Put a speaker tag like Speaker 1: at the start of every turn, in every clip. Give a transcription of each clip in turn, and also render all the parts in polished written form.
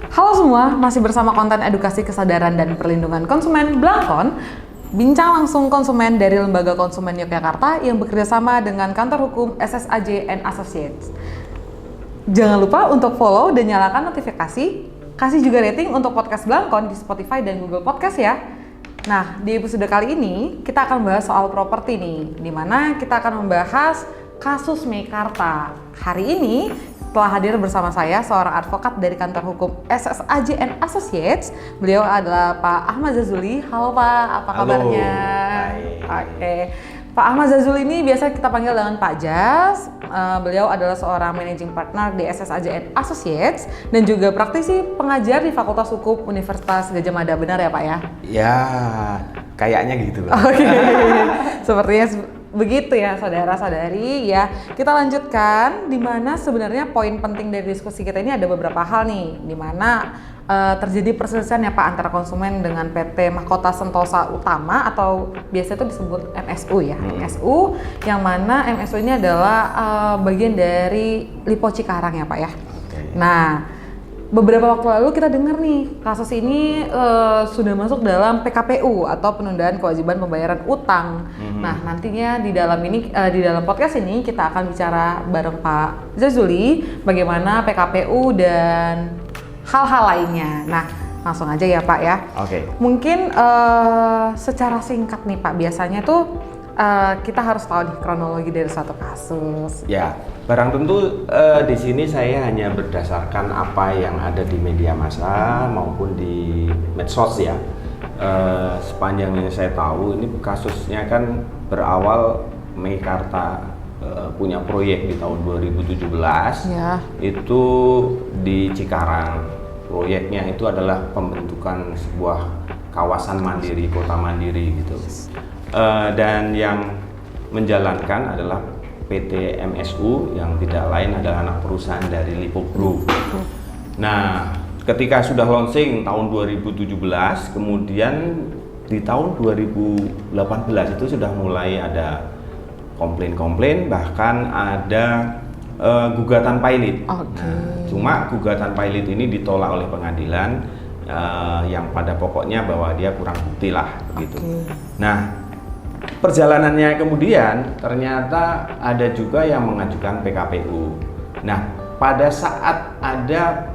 Speaker 1: Halo semua, masih bersama konten edukasi kesadaran dan perlindungan konsumen Blangkon. Bincang langsung konsumen dari Lembaga Konsumen Yogyakarta yang bekerjasama dengan kantor hukum SSAJ and Associates. Jangan lupa untuk follow dan nyalakan notifikasi. Kasih juga rating untuk podcast Blangkon di Spotify dan Google Podcast ya. Nah, di episode kali ini kita akan bahas soal properti nih, di mana kita akan membahas kasus Meikarta. Hari ini telah hadir bersama saya seorang advokat dari kantor hukum SSAJ and Associates. Beliau adalah Pak Ahmad Zazuli. Halo Pak, apa kabarnya? Oke. Pak Ahmad Zazuli ini biasa kita panggil dengan Pak Jas. Beliau adalah seorang managing partner di SSAJ and Associates dan juga praktisi pengajar di Fakultas Hukum Universitas Gadjah Mada. Benar ya Pak ya?
Speaker 2: Ya, kayaknya gitu.
Speaker 1: Oke. Sepertinya begitu ya saudara-saudari ya. Kita lanjutkan di mana sebenarnya poin penting dari diskusi kita ini ada beberapa hal nih, di mana terjadi perselisihan ya Pak antara konsumen dengan PT Mahkota Sentosa Utama atau biasa itu disebut MSU ya. MSU yang mana MSU ini adalah bagian dari Lipo Cikarang ya Pak ya. Nah, beberapa waktu lalu kita dengar nih kasus ini sudah masuk dalam PKPU atau penundaan kewajiban pembayaran utang. Nah, nantinya di dalam podcast ini kita akan bicara bareng Pak Zazuli bagaimana PKPU dan hal-hal lainnya. Nah, langsung aja ya Pak ya.
Speaker 2: Oke.
Speaker 1: Mungkin secara singkat nih Pak, biasanya tuh kita harus tahu nih kronologi dari suatu kasus.
Speaker 2: Ya, barang tentu di sini saya hanya berdasarkan apa yang ada di media massa maupun di medsos ya. Sepanjang yang saya tahu ini kasusnya kan berawal Meikarta punya proyek di tahun 2017 ya. Itu di Cikarang. Proyeknya itu adalah pembentukan sebuah kawasan mandiri, kota mandiri gitu. Dan yang menjalankan adalah PT MSU yang tidak lain adalah anak perusahaan dari Lipo Group. Nah, ketika sudah launching tahun 2017, kemudian di tahun 2018 itu sudah mulai ada komplain-komplain, bahkan ada gugatan pilot. Nah, cuma gugatan pilot ini ditolak oleh pengadilan yang pada pokoknya bahwa dia kurang bukti lah begitu. Nah, perjalanannya kemudian ternyata ada juga yang mengajukan PKPU. Nah, pada saat ada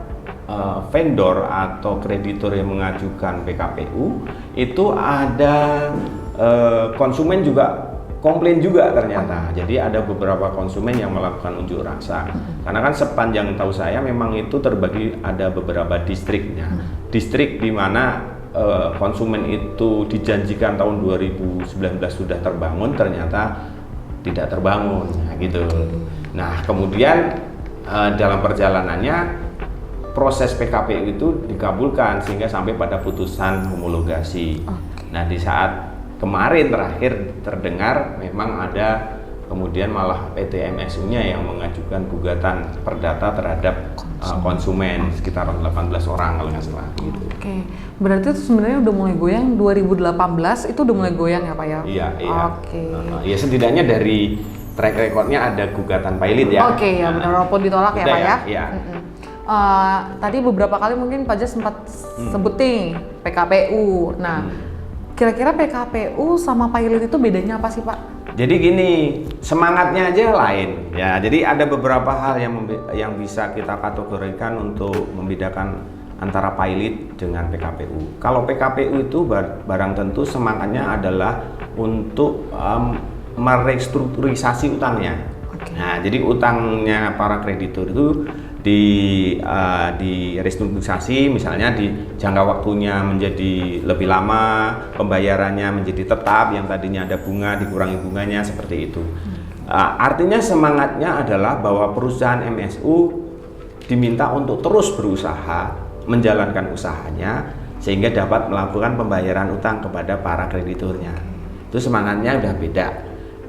Speaker 2: vendor atau kreditor yang mengajukan PKPU, itu ada konsumen juga komplain juga ternyata. Jadi ada beberapa konsumen yang melakukan unjuk rasa. Karena kan sepanjang tahu saya memang itu terbagi ada beberapa distriknya. Distrik di mana konsumen itu dijanjikan tahun 2019 sudah terbangun, ternyata tidak terbangun, nah, gitu. Nah, kemudian dalam perjalanannya proses PKPU itu dikabulkan sehingga sampai pada putusan homologasi. Nah, di saat kemarin terakhir terdengar memang ada kemudian malah PT MSU-nya yang mengajukan gugatan perdata terhadap konsumen sekitar 18 orang kalau nggak salah gitu.
Speaker 1: Oke, berarti itu sebenarnya udah mulai goyang 2018 itu udah mulai goyang ya Pak ya?
Speaker 2: Iya, iya. Oke. Ya setidaknya dari track recordnya ada gugatan pilot ya.
Speaker 1: Oke, ya benar, walaupun ditolak ya Pak ya?
Speaker 2: Iya.
Speaker 1: Tadi beberapa kali mungkin Pak Jas sempat sebutin PKPU. Nah, kira-kira PKPU sama pilot itu bedanya apa sih Pak?
Speaker 2: Jadi gini, semangatnya aja lain ya. Jadi ada beberapa hal yang bisa kita kategorikan untuk membedakan antara pilot dengan PKPU. Kalau PKPU itu barang tentu semangatnya adalah untuk merestrukturisasi utangnya. Nah, jadi utangnya para kreditur itu di restrukturisasi, misalnya di jangka waktunya menjadi lebih lama, pembayarannya menjadi tetap, yang tadinya ada bunga dikurangi bunganya, seperti itu. Artinya semangatnya adalah bahwa perusahaan MSU diminta untuk terus berusaha menjalankan usahanya sehingga dapat melakukan pembayaran utang kepada para krediturnya. Itu semangatnya udah beda.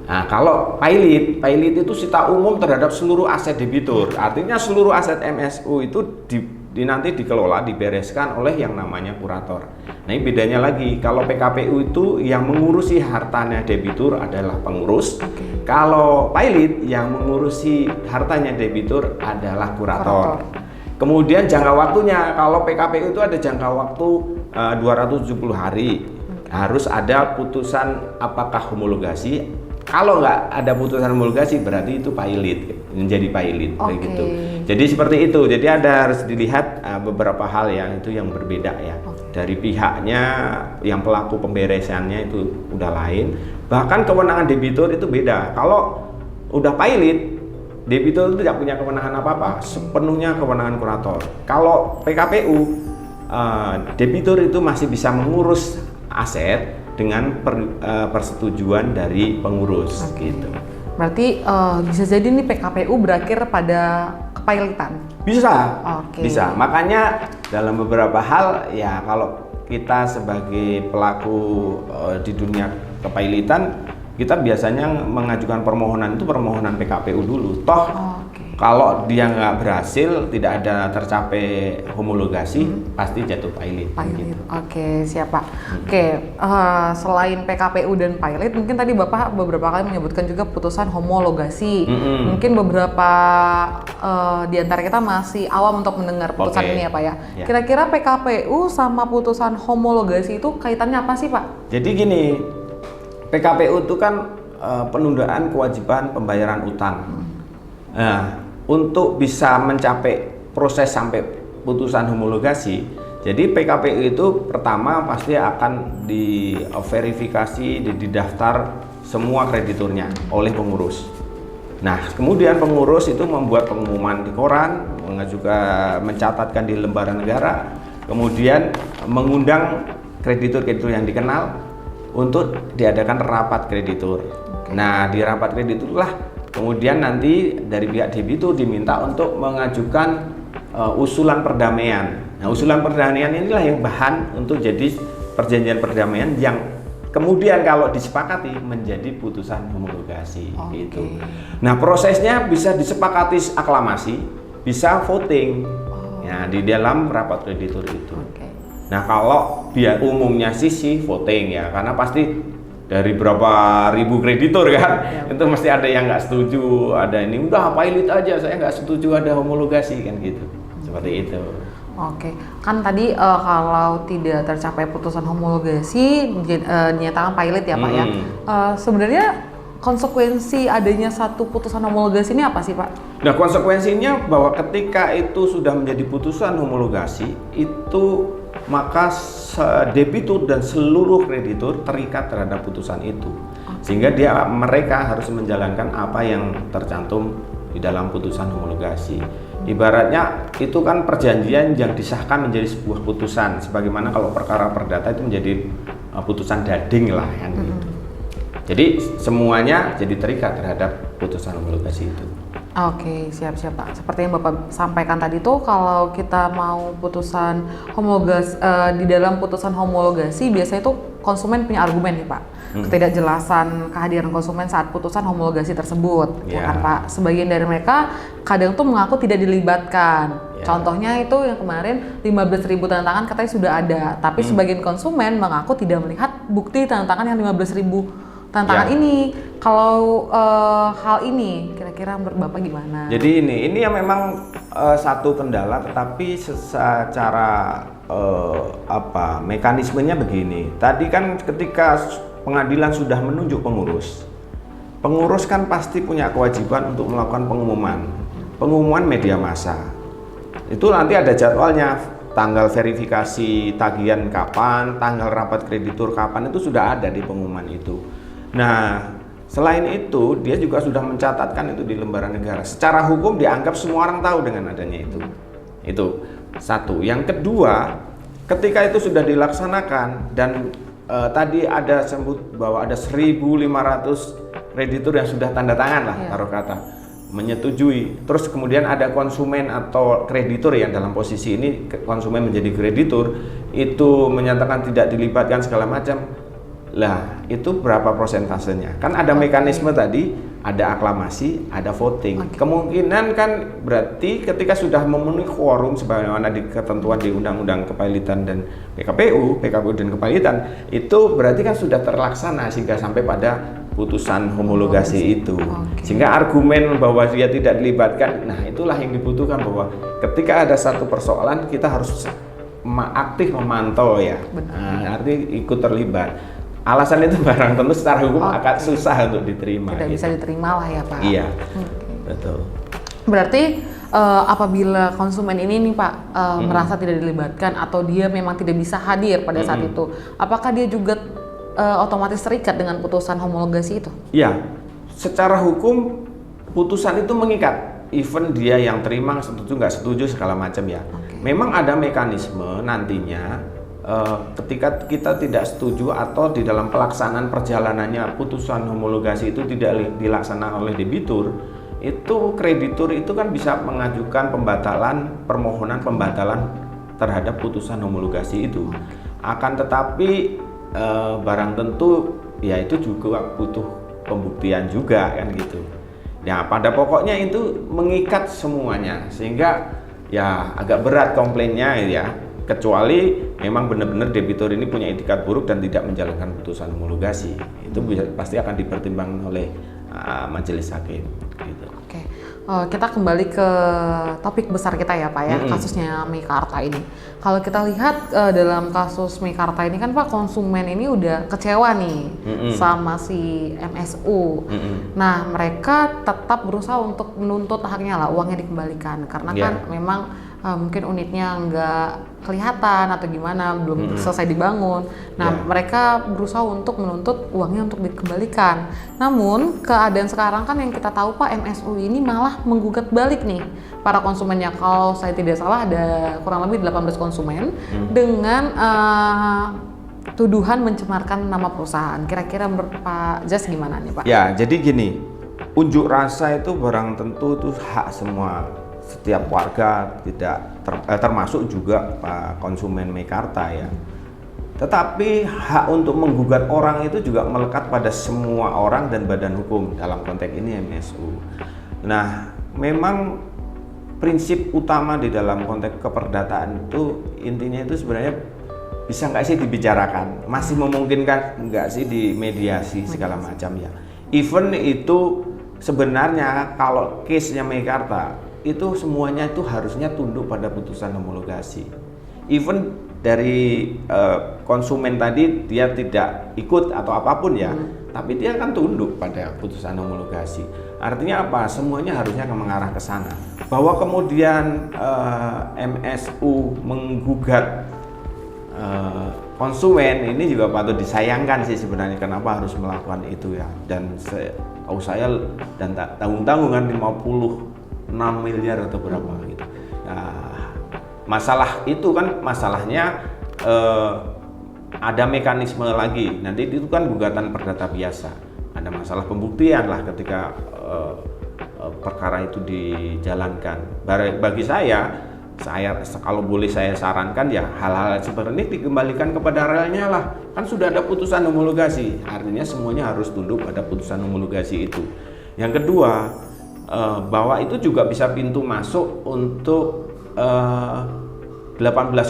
Speaker 2: Nah, kalau pilot itu sita umum terhadap seluruh aset debitur. Artinya seluruh aset MSU itu nanti dikelola, dibereskan oleh yang namanya kurator. Nah, ini bedanya lagi. Kalau PKPU itu yang mengurusi hartanya debitur adalah pengurus. Kalau pilot yang mengurusi hartanya debitur adalah kurator. Kemudian jangka waktunya, kalau PKPU itu ada jangka waktu 270 hari. Harus ada putusan apakah homologasi. Kalau nggak ada putusan homologasi berarti itu pilot, menjadi pilot kayak gitu. Jadi seperti itu. Jadi harus dilihat beberapa hal yang berbeda ya. Dari pihaknya yang pelaku pemberesannya itu udah lain. Bahkan kewenangan debitur itu beda. Kalau udah pilot, debitur itu tidak punya kewenangan apa-apa, sepenuhnya kewenangan kurator. Kalau PKPU, debitur itu masih bisa mengurus aset dengan persetujuan dari pengurus gitu.
Speaker 1: Berarti bisa jadi nih PKPU berakhir pada kepilotan?
Speaker 2: Bisa, bisa. Makanya dalam beberapa hal ya kalau kita sebagai pelaku di dunia kepilotan, kita biasanya mengajukan permohonan itu permohonan PKPU dulu. Toh kalau dia nggak berhasil, tidak ada tercapai homologasi, pasti jatuh pilot. Gitu.
Speaker 1: Oke, siap Pak. Selain PKPU dan pilot, mungkin tadi Bapak beberapa kali menyebutkan juga putusan homologasi. Mungkin beberapa di antara kita masih awam untuk mendengar putusan ini ya Pak ya. Kira-kira PKPU sama putusan homologasi itu kaitannya apa sih Pak?
Speaker 2: Jadi gini, PKPU itu kan penundaan kewajiban pembayaran utang. Nah, untuk bisa mencapai proses sampai putusan homologasi, jadi PKPU itu pertama pasti akan diverifikasi, didaftar semua krediturnya oleh pengurus. Nah, kemudian pengurus itu membuat pengumuman di koran, juga mencatatkan di lembaran negara, kemudian mengundang kreditur-kreditur yang dikenal untuk diadakan rapat kreditur. Nah, di rapat kreditur itulah kemudian nanti dari pihak debitur diminta untuk mengajukan usulan perdamaian. Nah, usulan perdamaian inilah yang bahan untuk jadi perjanjian perdamaian yang kemudian kalau disepakati menjadi putusan homologasi gitu. Nah, prosesnya bisa disepakati aklamasi, bisa voting. Ya, di dalam rapat kreditur itu. Nah, kalau biar umumnya sih voting ya, karena pasti dari berapa ribu kreditur kan, itu mesti ada yang nggak setuju, ada ini udah pilot aja, saya nggak setuju ada homologasi kan gitu, seperti itu.
Speaker 1: Kan tadi kalau tidak tercapai putusan homologasi dinyatakan pilot ya Pak ya. Sebenarnya konsekuensi adanya satu putusan homologasi ini apa sih Pak?
Speaker 2: Nah, konsekuensinya bahwa ketika itu sudah menjadi putusan homologasi itu maka debitur dan seluruh kreditur terikat terhadap putusan itu, sehingga mereka harus menjalankan apa yang tercantum di dalam putusan homologasi. Ibaratnya itu kan perjanjian yang disahkan menjadi sebuah putusan, sebagaimana kalau perkara perdata itu menjadi putusan dading lah kan gitu. Jadi semuanya jadi terikat terhadap putusan homologasi itu.
Speaker 1: Siap Pak. Seperti yang Bapak sampaikan tadi tuh, kalau kita mau putusan homologasi di dalam putusan homologasi biasanya itu konsumen punya argumen nih Pak. Ketidakjelasan kehadiran konsumen saat putusan homologasi tersebut, ya kan Pak. Sebagian dari mereka kadang tuh mengaku tidak dilibatkan. Contohnya itu yang kemarin 15.000 tanda tangan katanya sudah ada, tapi sebagian konsumen mengaku tidak melihat bukti tanda tangan yang 15.000 tantangan ini. Kalau hal ini kira-kira menurut Bapak gimana?
Speaker 2: Jadi ini yang memang satu kendala, tetapi secara mekanismenya begini. Tadi kan ketika pengadilan sudah menunjuk pengurus kan pasti punya kewajiban untuk melakukan pengumuman media massa. Itu nanti ada jadwalnya, tanggal verifikasi tagihan kapan, tanggal rapat kreditur kapan, itu sudah ada di pengumuman itu. Nah, selain itu dia juga sudah mencatatkan itu di lembaran negara. Secara hukum dianggap semua orang tahu dengan adanya itu. Itu satu. Yang kedua, ketika itu sudah dilaksanakan dan tadi ada sebut bahwa ada 1.500 kreditur yang sudah tanda tangan lah, taruh kata menyetujui. Terus kemudian ada konsumen atau kreditur yang dalam posisi ini konsumen menjadi kreditur itu menyatakan tidak dilibatkan segala macam. Lah, itu berapa persentasenya? Kan ada mekanisme tadi, ada aklamasi, ada voting. Kemungkinan kan berarti ketika sudah memenuhi quorum sebagaimana di ketentuan di Undang-Undang Kepailitan dan PKPU dan Kepailitan, itu berarti kan sudah terlaksana sehingga sampai pada putusan homologasi itu.
Speaker 1: Oke.
Speaker 2: Sehingga argumen bahwa dia tidak dilibatkan, nah itulah yang dibutuhkan, bahwa ketika ada satu persoalan kita harus aktif memantau ya. Nah, artinya ikut terlibat. Alasan itu barang tentu secara hukum akan susah untuk diterima.
Speaker 1: Tidak bisa diterima lah ya Pak.
Speaker 2: Iya, betul.
Speaker 1: Berarti apabila konsumen ini nih Pak merasa tidak dilibatkan atau dia memang tidak bisa hadir pada saat itu, apakah dia juga otomatis terikat dengan putusan homologasi itu?
Speaker 2: Iya, secara hukum putusan itu mengikat. Even dia yang terima setuju nggak setuju segala macam ya. Memang ada mekanisme nantinya ketika kita tidak setuju atau di dalam pelaksanaan perjalanannya putusan homologasi itu tidak dilaksanakan oleh debitur, itu kreditur itu kan bisa mengajukan permohonan pembatalan terhadap putusan homologasi itu. Akan tetapi barang tentu ya itu juga butuh pembuktian juga kan gitu. Ya pada pokoknya itu mengikat semuanya, sehingga ya agak berat komplainnya ya. Kecuali memang benar-benar debitur ini punya itikat buruk dan tidak menjalankan putusan homologasi, itu pasti akan dipertimbangkan oleh majelis hakim. Gitu.
Speaker 1: Oke, kita kembali ke topik besar kita ya Pak ya, kasusnya Meikarta ini. Kalau kita lihat dalam kasus Meikarta ini kan Pak, konsumen ini udah kecewa nih sama si MSU. Nah mereka tetap berusaha untuk menuntut haknya lah, uangnya dikembalikan karena kan memang mungkin unitnya nggak kelihatan atau gimana, belum selesai dibangun. Nah mereka berusaha untuk menuntut uangnya untuk dikembalikan. Namun keadaan sekarang kan yang kita tahu Pak, MSU ini malah menggugat balik nih para konsumennya. Kalau saya tidak salah ada kurang lebih 18 konsumen dengan tuduhan mencemarkan nama perusahaan. Kira-kira menurut Pak Jas gimana nih Pak?
Speaker 2: Ya jadi gini, unjuk rasa itu barang tentu itu hak semua setiap warga, tidak termasuk juga Pak konsumen Meikarta ya. Tetapi hak untuk menggugat orang itu juga melekat pada semua orang dan badan hukum, dalam konteks ini MSU. Nah, memang prinsip utama di dalam konteks keperdataan itu intinya itu sebenarnya bisa nggak sih dibicarakan, masih memungkinkan nggak sih dimediasi segala macam ya. Even itu sebenarnya kalau case-nya Meikarta itu semuanya itu harusnya tunduk pada putusan homologasi. Even dari konsumen tadi dia tidak ikut atau apapun ya, tapi dia akan tunduk pada putusan homologasi. Artinya apa? Semuanya harusnya mengarah ke sana. Bahwa kemudian MSU menggugat konsumen ini juga patut disayangkan sih sebenarnya, kenapa harus melakukan itu ya. Dan setahu saya dan tanggung-tanggung kan 56 miliar atau berapa gitu. Nah, masalah itu kan masalahnya ada mekanisme lagi. Nanti itu kan gugatan perdata biasa. Ada masalah pembuktian lah ketika perkara itu dijalankan. Bagi saya kalau boleh saya sarankan ya hal-hal seperti ini dikembalikan kepada realnya lah. Kan sudah ada putusan homologasi. Artinya semuanya harus tunduk pada putusan homologasi itu. Yang kedua, bahwa itu juga bisa pintu masuk untuk 18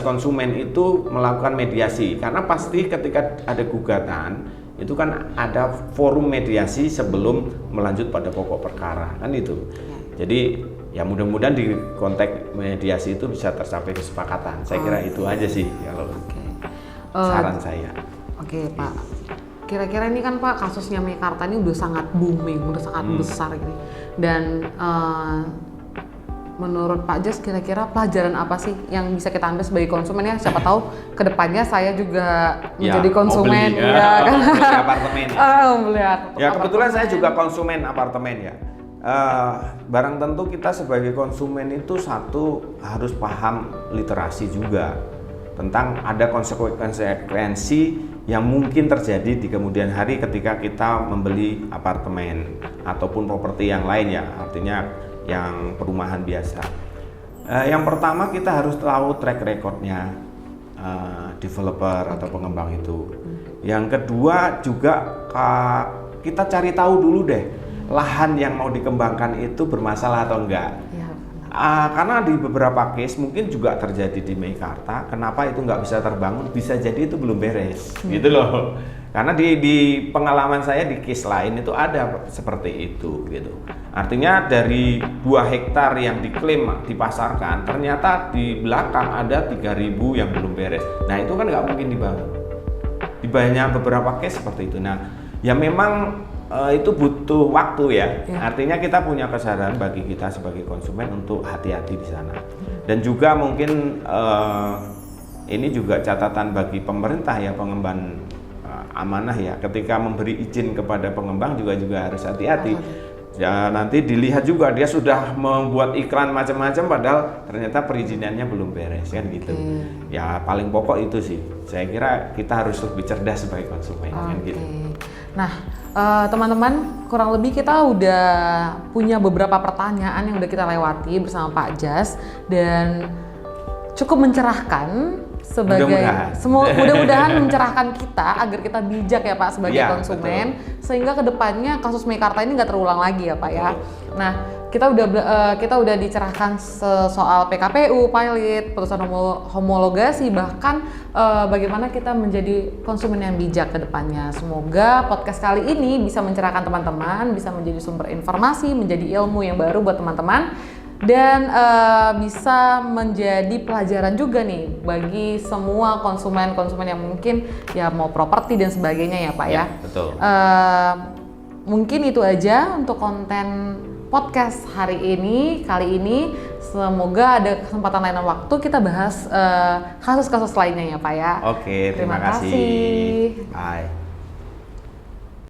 Speaker 2: konsumen itu melakukan mediasi, karena pasti ketika ada gugatan itu kan ada forum mediasi sebelum melanjut pada pokok perkara kan itu. Jadi ya mudah-mudahan di konteks mediasi itu bisa tercapai kesepakatan. Saya kira itu aja sih kalau saran saya.
Speaker 1: Oke Pak, kira-kira ini kan Pak kasusnya Meikarta ini udah sangat booming, udah sangat besar gitu. Dan menurut Pak Jas kira-kira pelajaran apa sih yang bisa kita ambil sebagai konsumen ya? Siapa tahu kedepannya saya juga menjadi konsumen ya kan?
Speaker 2: Beli apartemen.
Speaker 1: Ya
Speaker 2: kebetulan saya juga konsumen apartemen ya. Barang tentu kita sebagai konsumen itu satu harus paham literasi juga tentang ada konsekuensi yang mungkin terjadi di kemudian hari ketika kita membeli apartemen ataupun properti yang lain ya, artinya yang perumahan biasa. Yang pertama kita harus tahu track recordnya developer atau pengembang itu. Yang kedua juga kita cari tahu dulu deh lahan yang mau dikembangkan itu bermasalah atau enggak. Karena di beberapa case mungkin juga terjadi di Meikarta, kenapa itu nggak bisa terbangun? Bisa jadi itu belum beres, gitu loh. Karena di pengalaman saya di case lain itu ada seperti itu, gitu. Artinya dari 2 hektar yang diklaim dipasarkan, ternyata di belakang ada 3.000 yang belum beres. Nah itu kan nggak mungkin dibangun. Di banyak beberapa case seperti itu. Nah, ya memang itu butuh waktu ya. Artinya kita punya kesadaran bagi kita sebagai konsumen untuk hati-hati di sana. Dan juga mungkin ini juga catatan bagi pemerintah ya, pengemban amanah ya. Ketika memberi izin kepada pengembang juga harus hati-hati. Ya nanti dilihat juga dia sudah membuat iklan macam-macam padahal ternyata perizinannya belum beres kan gitu. Ya paling pokok itu sih. Saya kira kita harus lebih cerdas sebagai konsumen kan gitu.
Speaker 1: Nah, teman-teman, kurang lebih kita udah punya beberapa pertanyaan yang udah kita lewati bersama Pak Jas dan cukup mencerahkan sebagai mudah-mudahan mencerahkan kita agar kita bijak ya Pak sebagai konsumen, sehingga kedepannya kasus Meikarta ini nggak terulang lagi ya Pak ya. Nah, kita udah dicerahkan soal PKPU, pilot, putusan homologasi, bahkan bagaimana kita menjadi konsumen yang bijak ke depannya. Semoga podcast kali ini bisa mencerahkan teman-teman, bisa menjadi sumber informasi, menjadi ilmu yang baru buat teman-teman, dan bisa menjadi pelajaran juga nih bagi semua konsumen yang mungkin ya mau properti dan sebagainya ya Pak ya.
Speaker 2: Betul.
Speaker 1: Mungkin itu aja untuk konten podcast hari ini, kali ini. Semoga ada kesempatan lain waktu kita bahas kasus-kasus lainnya ya Pak ya.
Speaker 2: Oke, terima kasih. Bye.